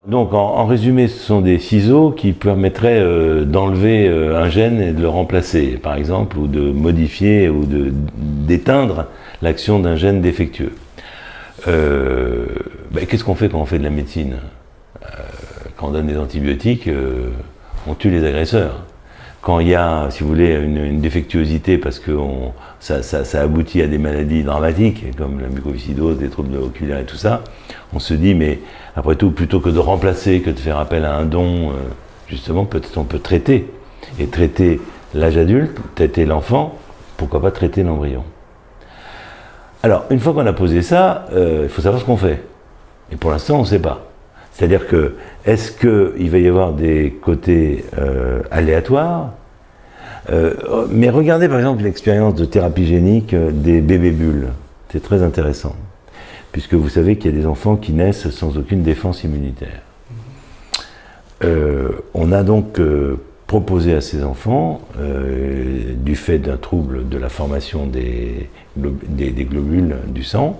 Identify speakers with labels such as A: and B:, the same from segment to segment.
A: Donc en résumé, ce sont des ciseaux qui permettraient d'enlever un gène et de le remplacer, par exemple, ou de modifier ou d'éteindre l'action d'un gène défectueux. Qu'est-ce qu'on fait quand on fait de la médecine? Quand on donne des antibiotiques, on tue les agresseurs. Quand il y a, si vous voulez, une défectuosité parce que ça aboutit à des maladies dramatiques, comme la mucoviscidose, des troubles oculaires et tout ça, on se dit, mais après tout, plutôt que de remplacer, que de faire appel à un don, justement, peut-être on peut traiter. Et traiter l'âge adulte, traiter l'enfant, pourquoi pas traiter l'embryon. Alors, une fois qu'on a posé ça, il faut savoir ce qu'on fait. Et pour l'instant, on ne sait pas. C'est-à-dire que, est-ce qu'il va y avoir des côtés aléatoires? Mais regardez par exemple l'expérience de thérapie génique des bébés bulles. C'est très intéressant. Puisque vous savez qu'il y a des enfants qui naissent sans aucune défense immunitaire. On a donc proposé à ces enfants, du fait d'un trouble de la formation des globules du sang,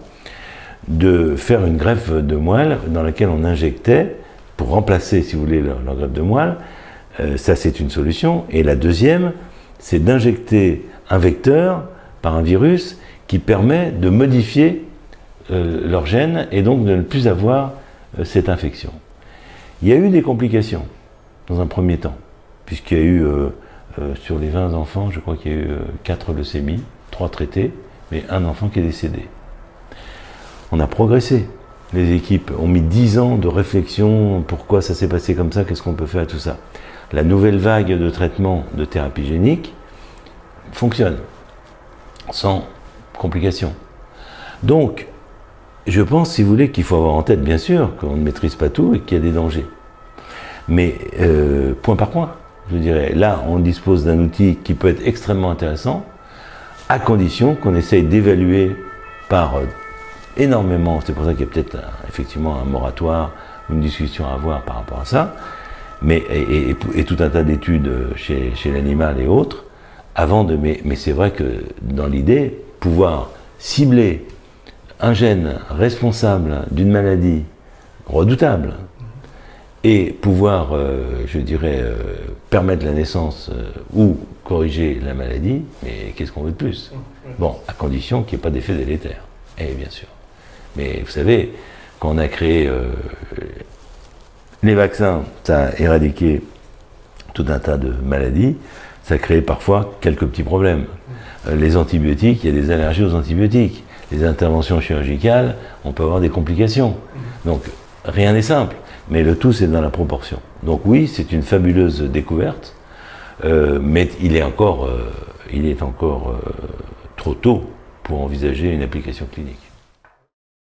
A: de faire une greffe de moelle dans laquelle on injectait, pour remplacer, si vous voulez, leur greffe de moelle. Ça, c'est une solution. Et la deuxième, c'est d'injecter un vecteur par un virus qui permet de modifier leur gène et donc de ne plus avoir cette infection. Il y a eu des complications dans un premier temps, puisqu'il y a eu, sur les 20 enfants, je crois qu'il y a eu 4 leucémies, 3 traités, mais un enfant qui est décédé. On a progressé. Les équipes ont mis 10 ans de réflexion, pourquoi ça s'est passé comme ça, qu'est-ce qu'on peut faire à tout ça. La nouvelle vague de traitement de thérapie génique fonctionne, sans complications. Donc, je pense, si vous voulez, qu'il faut avoir en tête, bien sûr, qu'on ne maîtrise pas tout et qu'il y a des dangers. Mais point par point, je dirais, là, on dispose d'un outil qui peut être extrêmement intéressant, à condition qu'on essaye d'évaluer par énormément, c'est pour ça qu'il y a peut-être effectivement un moratoire, une discussion à avoir par rapport à ça, mais, et tout un tas d'études chez l'animal et autres, avant de, mais c'est vrai que dans l'idée, pouvoir cibler un gène responsable d'une maladie redoutable et pouvoir, je dirais, permettre la naissance ou corriger la maladie, mais qu'est-ce qu'on veut de plus? Bon, à condition qu'il n'y ait pas d'effet délétère, et bien sûr. Mais vous savez, quand on a créé les vaccins, ça a éradiqué tout un tas de maladies, ça a créé parfois quelques petits problèmes. Les antibiotiques, il y a des allergies aux antibiotiques. Les interventions chirurgicales, on peut avoir des complications. Donc, rien n'est simple, mais le tout, c'est dans la proportion. Donc oui, c'est une fabuleuse découverte, mais il est encore trop tôt pour envisager une application clinique.